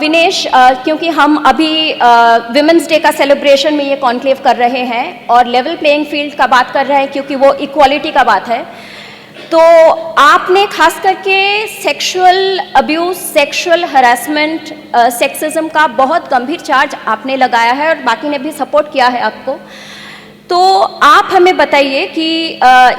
विनेश, क्योंकि हम अभी विमेंस डे का सेलिब्रेशन में ये कॉन्क्लेव कर रहे हैं और लेवल प्लेइंग फील्ड का बात कर रहे हैं, क्योंकि वो इक्वालिटी का बात है, तो आपने खास करके sexual abuse, sexual harassment, sexism का बहुत गंभीर चार्ज आपने लगाया है और बाकी ने भी सपोर्ट किया है आपको। तो आप हमें बताइए कि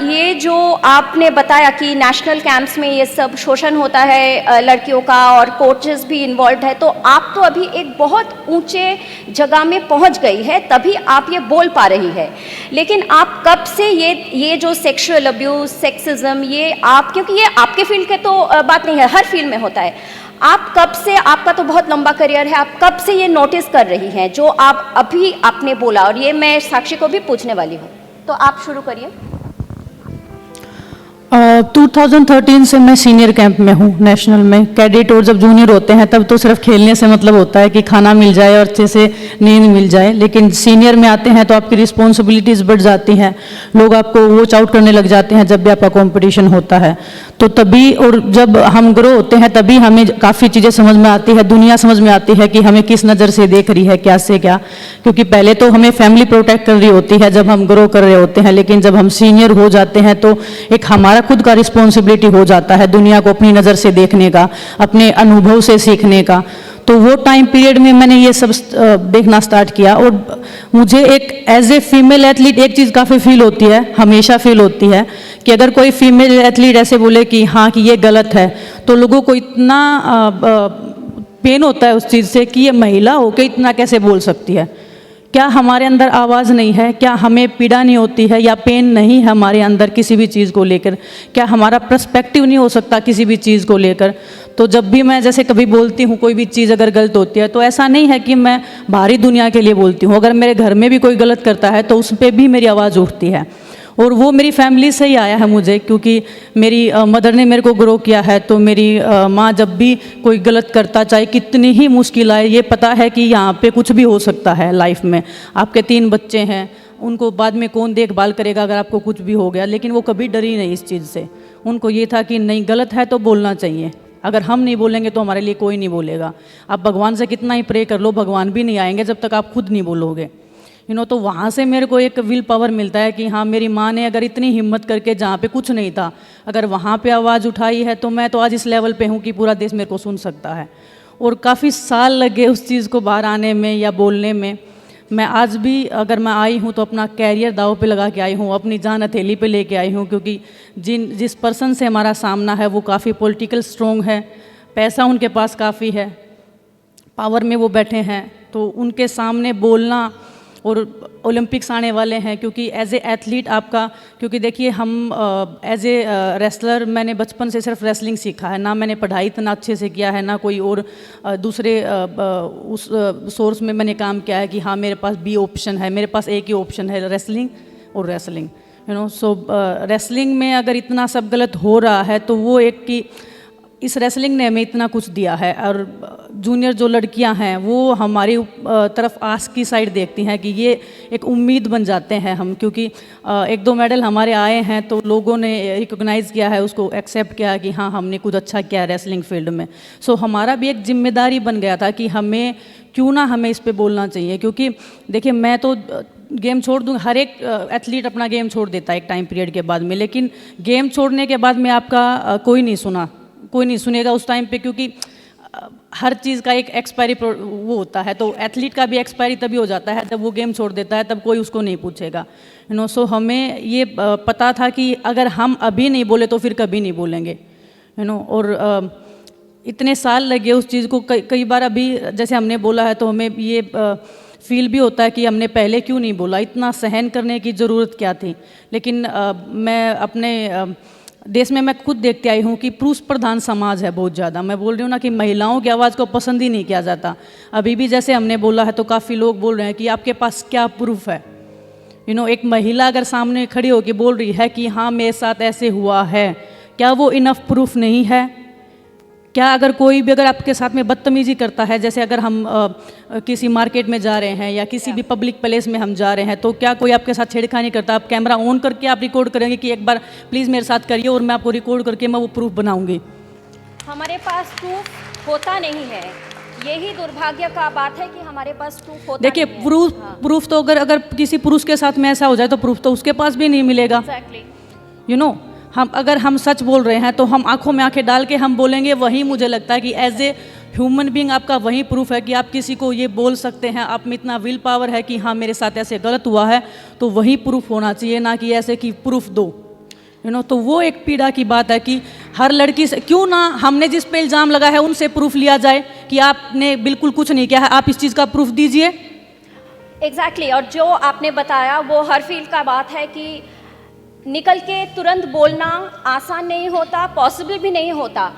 ये जो आपने बताया कि नेशनल कैंप्स में ये सब शोषण होता है लड़कियों का और कोचेस भी इन्वॉल्व है, तो आप तो अभी एक बहुत ऊंचे जगह में पहुंच गई है, तभी आप ये बोल पा रही है। लेकिन आप कब से ये जो सेक्सुअल अब्यूज, सेक्सिज्म, ये आप, क्योंकि ये आपके फील्ड के तो बात नहीं है, हर फील्ड में होता है, आप कब से, आपका तो बहुत लंबा करियर है, आप कब से ये नोटिस कर रही हैं जो आप अभी आपने बोला, और ये मैं साक्षी को भी पूछने वाली हूँ, तो आप शुरू करिए। 2013 से मैं सीनियर कैंप में हूँ नेशनल में। कैडेट और जब जूनियर होते हैं तब तो सिर्फ खेलने से मतलब होता है कि खाना मिल जाए और अच्छे से नींद मिल जाए, लेकिन सीनियर में आते हैं तो आपकी रिस्पॉन्सिबिलिटीज़ बढ़ जाती हैं, लोग आपको वॉच आउट करने लग जाते हैं जब भी आपका कंपटीशन होता है। तो तभी, और जब हम ग्रो होते हैं तभी हमें काफ़ी चीज़ें समझ में आती है, दुनिया समझ में आती है कि हमें किस नज़र से देख रही है, क्या से क्या। क्योंकि पहले तो हमें फैमिली प्रोटेक्ट कर रही होती है जब हम ग्रो कर रहे होते हैं, लेकिन जब हम सीनियर हो जाते हैं तो एक हमारा खुद का रिस्पॉन्सिबिलिटी हो जाता है दुनिया को अपनी नज़र से देखने का, अपने अनुभव से सीखने का। तो वो टाइम पीरियड में मैंने ये सब देखना स्टार्ट किया, और मुझे एक एज ए फीमेल एथलीट एक चीज़ काफ़ी फील होती है, हमेशा फील होती है कि अगर कोई फीमेल एथलीट ऐसे बोले कि हाँ कि ये गलत है, तो लोगों को इतना पेन होता है उस चीज़ से कि ये महिला होकर इतना कैसे बोल सकती है। क्या हमारे अंदर आवाज़ नहीं है? क्या हमें पीड़ा नहीं होती है या पेन नहीं है हमारे अंदर किसी भी चीज़ को लेकर? क्या हमारा पर्सपेक्टिव नहीं हो सकता किसी भी चीज़ को लेकर? तो जब भी मैं जैसे कभी बोलती हूँ कोई भी चीज़ अगर गलत होती है, तो ऐसा नहीं है कि मैं बाहरी दुनिया के लिए बोलती हूँ, अगर मेरे घर में भी कोई गलत करता है तो उस पर भी मेरी आवाज़ उठती है। और वो मेरी फैमिली से ही आया है मुझे, क्योंकि मेरी मदर ने मेरे को ग्रो किया है। तो मेरी माँ जब भी कोई गलत करता, चाहे कितनी ही मुश्किल आए, ये पता है कि यहाँ पे कुछ भी हो सकता है लाइफ में। आपके 3 बच्चे हैं, उनको बाद में कौन देखभाल करेगा अगर आपको कुछ भी हो गया, लेकिन वो कभी डरी नहीं इस चीज़ से। उनको ये था कि नहीं, गलत है तो बोलना चाहिए, अगर हम नहीं बोलेंगे तो हमारे लिए कोई नहीं बोलेगा। आप भगवान से कितना ही प्रे कर लो, भगवान भी नहीं आएंगे जब तक आप खुद नहीं बोलोगे। तो वहाँ से मेरे को एक विल पावर मिलता है कि हाँ, मेरी माँ ने अगर इतनी हिम्मत करके जहाँ पे कुछ नहीं था, अगर वहाँ पे आवाज़ उठाई है, तो मैं तो आज इस लेवल पे हूँ कि पूरा देश मेरे को सुन सकता है। और काफ़ी साल लगे उस चीज़ को बाहर आने में या बोलने में। मैं आज भी अगर मैं आई हूँ तो अपना कैरियर दाव पे लगा के आई हूँ, अपनी जान हथेली पे लेके आई हूँ, क्योंकि जिस पर्सन से हमारा सामना है वो काफ़ी पॉलिटिकल स्ट्रॉन्ग है, पैसा उनके पास काफ़ी है, पावर में वो बैठे हैं, तो उनके सामने बोलना। और ओलंपिक्स आने वाले हैं, क्योंकि एज ए एथलीट आपका, क्योंकि देखिए हम एज ए रेसलर, मैंने बचपन से सिर्फ रेसलिंग सीखा है, ना मैंने पढ़ाई इतना अच्छे से किया है, ना कोई और दूसरे उस सोर्स में मैंने काम किया है कि हाँ मेरे पास बी ऑप्शन है। मेरे पास एक ही ऑप्शन है, रेसलिंग और रेसलिंग। सो रेसलिंग में अगर इतना सब गलत हो रहा है तो वो एक कि इस रेसलिंग ने हमें इतना कुछ दिया है। और जूनियर जो लड़कियां हैं वो हमारी तरफ आस की साइड देखती हैं कि ये एक उम्मीद बन जाते हैं हम, क्योंकि 1-2 मेडल हमारे आए हैं तो लोगों ने रिकॉग्नाइज़ किया है, उसको एक्सेप्ट किया कि हाँ हमने कुछ अच्छा किया है रेसलिंग फील्ड में। सो हमारा भी एक जिम्मेदारी बन गया था कि हमें क्यों ना हमें इस पर बोलना चाहिए। क्योंकि देखिए मैं तो गेम छोड़ दूँ, हर एक एथलीट अपना गेम छोड़ देता है एक टाइम पीरियड के बाद में, लेकिन गेम छोड़ने के बाद में आपका कोई नहीं सुनेगा उस टाइम पे, क्योंकि हर चीज़ का एक एक्सपायरी वो होता है। तो एथलीट का भी एक्सपायरी तभी हो जाता है जब वो गेम छोड़ देता है, तब कोई उसको नहीं पूछेगा। सो हमें ये पता था कि अगर हम अभी नहीं बोले तो फिर कभी नहीं बोलेंगे। और इतने साल लगे उस चीज़ को। कई बार अभी जैसे हमने बोला है तो हमें ये फील भी होता है कि हमने पहले क्यों नहीं बोला, इतना सहन करने की ज़रूरत क्या थी। लेकिन मैं अपने देश में मैं खुद देखते आई हूँ कि पुरुष प्रधान समाज है बहुत ज़्यादा। मैं बोल रही हूँ ना कि महिलाओं की आवाज़ को पसंद ही नहीं किया जाता। अभी भी जैसे हमने बोला है तो काफ़ी लोग बोल रहे हैं कि आपके पास क्या प्रूफ है। एक महिला अगर सामने खड़ी होकर बोल रही है कि हाँ मेरे साथ ऐसे हुआ है, क्या वो इनफ प्रूफ नहीं है? क्या अगर कोई भी अगर आपके साथ में बदतमीजी करता है, जैसे अगर हम किसी मार्केट में जा रहे हैं या किसी भी पब्लिक प्लेस में हम जा रहे हैं, तो क्या कोई आपके साथ छेड़खानी करता है, आप कैमरा ऑन करके आप रिकॉर्ड करेंगे कि एक बार प्लीज़ मेरे साथ करिए और मैं आपको रिकॉर्ड करके मैं वो प्रूफ बनाऊंगी? हमारे पास प्रूफ होता नहीं है। यही दुर्भाग्य का बात है कि हमारे पास प्रूफ होता देखिए नहीं है। प्रूफ तो अगर किसी पुरुष के साथ में ऐसा हो जाए तो प्रूफ तो उसके पास भी नहीं मिलेगा। एग्जैक्टली। यू नो अगर हम सच बोल रहे हैं तो हम आंखों में आंखें डाल के हम बोलेंगे, वही मुझे लगता है कि एज ए ह्यूमन बीइंग आपका वही प्रूफ है कि आप किसी को ये बोल सकते हैं, आप में इतना विल पावर है कि हाँ मेरे साथ ऐसे गलत हुआ है, तो वही प्रूफ होना चाहिए, ना कि ऐसे कि प्रूफ दो। तो वो एक पीड़ा की बात है कि हर लड़की से क्यों ना हमने जिस पे इल्ज़ाम लगा है उनसे प्रूफ लिया जाए कि आपने बिल्कुल कुछ नहीं किया है, आप इस चीज़ का प्रूफ दीजिए। एग्जैक्टली। और जो आपने बताया वो हर फील्ड का बात है कि निकल के तुरंत बोलना आसान नहीं होता, पॉसिबल भी नहीं होता।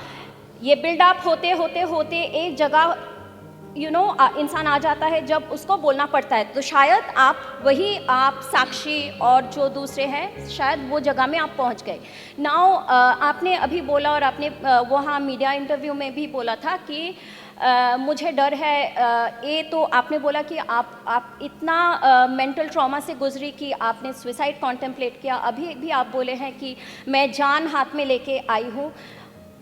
ये बिल्डअप होते होते होते एक जगह इंसान आ जाता है जब उसको बोलना पड़ता है। तो शायद आप साक्षी और जो दूसरे हैं शायद वो जगह में आप पहुंच गए। नाउ आपने अभी बोला और आपने वहाँ मीडिया इंटरव्यू में भी बोला था कि मुझे डर है। ये तो आपने बोला कि आप इतना मेंटल ट्रॉमा से गुजरी कि आपने सुसाइड कॉन्टेम्पलेट किया। अभी भी आप बोले हैं कि मैं जान हाथ में लेके आई हूँ।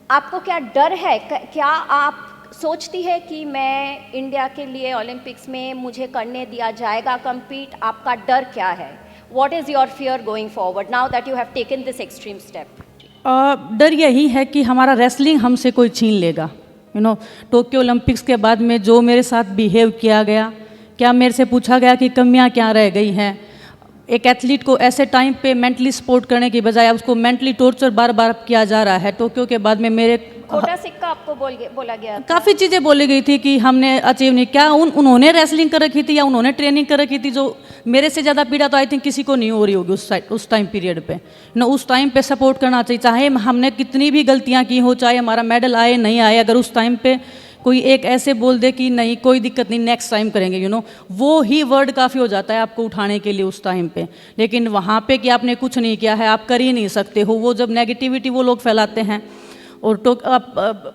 आपको क्या डर है? क्या आप सोचती है कि मैं इंडिया के लिए ओलंपिक्स में मुझे करने दिया जाएगा compete? आपका डर क्या है? What is your fear going forward now that you have taken this extreme step? डर यही है कि हमारा रेसलिंग हमसे कोई छीन लेगा। टोक्यो ओलंपिक्स के बाद में जो मेरे साथ बिहेव किया गया, क्या मेरे से पूछा गया कि कमियां क्या रह गई हैं? एक एथलीट को ऐसे टाइम पे मेंटली सपोर्ट करने की बजाय उसको मेंटली टॉर्चर बार बार किया जा रहा है। टोक्यो के बाद में मेरे खोटा सिक्का आपको बोला गया था। काफ़ी चीज़ें बोली गई थी कि हमने अचीव नहीं क्या। उन्होंने रेसलिंग कर रखी थी या उन्होंने ट्रेनिंग कर रखी थी, जो मेरे से ज़्यादा पीड़ा तो आई थिंक किसी को नहीं हो रही होगी उस टाइम पीरियड पे। उस टाइम पे सपोर्ट करना चाहिए, चाहे हमने कितनी भी गलतियाँ की हो, चाहे हमारा मेडल आए नहीं आए, अगर उस टाइम पे कोई एक ऐसे बोल दे कि नहीं कोई दिक्कत नहीं नेक्स्ट टाइम करेंगे, वो ही वर्ड काफ़ी हो जाता है आपको उठाने के लिए उस टाइम पे। लेकिन वहाँ पे कि आपने कुछ नहीं किया है, आप कर ही नहीं सकते हो, वो जब नेगेटिविटी वो लोग फैलाते हैं। और आप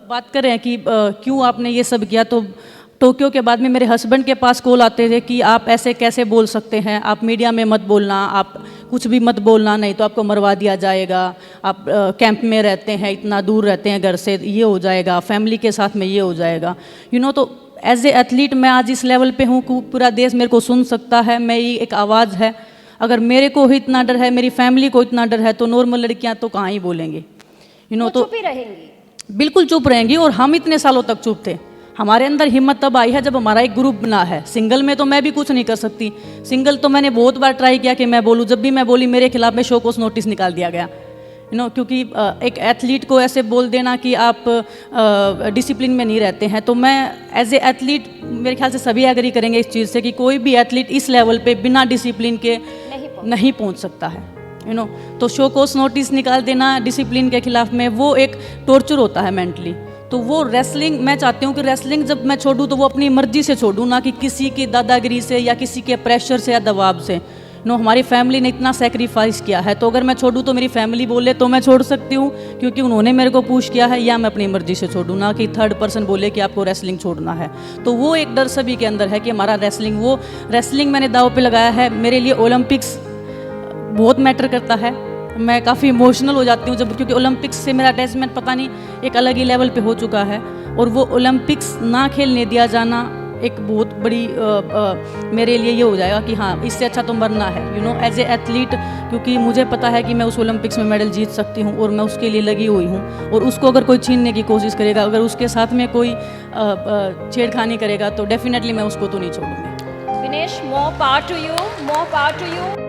बात कर रहे हैं कि क्यों आपने ये सब किया, तो टोक्यो के बाद में मेरे हस्बैंड के पास कॉल आते थे कि आप ऐसे कैसे बोल सकते हैं, आप मीडिया में मत बोलना, आप कुछ भी मत बोलना, नहीं तो आपको मरवा दिया जाएगा, आप कैंप में रहते हैं, इतना दूर रहते हैं घर से, ये हो जाएगा, फैमिली के साथ में ये हो जाएगा। तो एज ए एथलीट मैं आज इस लेवल पे हूँ कि पूरा देश मेरे को सुन सकता है, मेरी एक आवाज़ है। अगर मेरे को ही इतना डर है, मेरी फैमिली को इतना डर है, तो नॉर्मल लड़कियाँ तो कहाँ ही बोलेंगी। तो चुप ही रहेंगी, बिल्कुल चुप रहेंगी। और हम इतने सालों तक चुप थे। हमारे अंदर हिम्मत तब आई है जब हमारा एक ग्रुप बना है। सिंगल में तो मैं भी कुछ नहीं कर सकती। सिंगल तो मैंने बहुत बार ट्राई किया कि मैं बोलूँ, जब भी मैं बोली मेरे खिलाफ में शो कोस नोटिस निकाल दिया गया। क्योंकि एक एथलीट को ऐसे बोल देना कि आप डिसिप्लिन में नहीं रहते हैं, तो मैं एज ए एथलीट मेरे ख्याल से सभी एग्री करेंगे इस चीज़ से कि कोई भी एथलीट इस लेवल पे बिना डिसिप्लिन के नहीं पहुंच सकता है। तो शो कोस नोटिस निकाल देना डिसिप्लिन के खिलाफ में, वो एक टॉर्चर होता है मेंटली। तो वो रेसलिंग, मैं चाहती हूँ कि रेसलिंग जब मैं छोड़ूँ तो वो अपनी मर्जी से छोड़ूँ, ना कि किसी की दादागिरी से या किसी के प्रेशर से या दबाव से। हमारी फैमिली ने इतना सेक्रीफाइस किया है, तो अगर मैं छोड़ूँ तो मेरी फैमिली बोले तो मैं छोड़ सकती हूँ क्योंकि उन्होंने मेरे को पुश किया है, या मैं अपनी मर्जी से छोड़ूँ, ना कि थर्ड पर्सन बोले कि आपको रेसलिंग छोड़ना है। तो वो एक डर सभी के अंदर है कि हमारा रेसलिंग मैंने दाव पे लगाया है। मेरे लिए ओलंपिक्स बहुत मैटर करता है। मैं काफ़ी इमोशनल हो जाती हूँ जब, क्योंकि ओलंपिक्स से मेरा अटैचमेंट पता नहीं एक अलग ही लेवल पे हो चुका है। और वो ओलंपिक्स ना खेलने दिया जाना एक बहुत बड़ी मेरे लिए ये हो जाएगा कि हाँ इससे अच्छा तो मरना है, एज ए एथलीट, क्योंकि मुझे पता है कि मैं उस ओलंपिक्स में मेडल जीत सकती हूँ और मैं उसके लिए लगी हुई हूँ। और उसको अगर कोई छीनने की कोशिश करेगा, अगर उसके साथ में कोई छेड़खानी करेगा, तो डेफिनेटली मैं उसको तो नहीं छोड़ूंगी। Vinesh, more power to you, more power to you.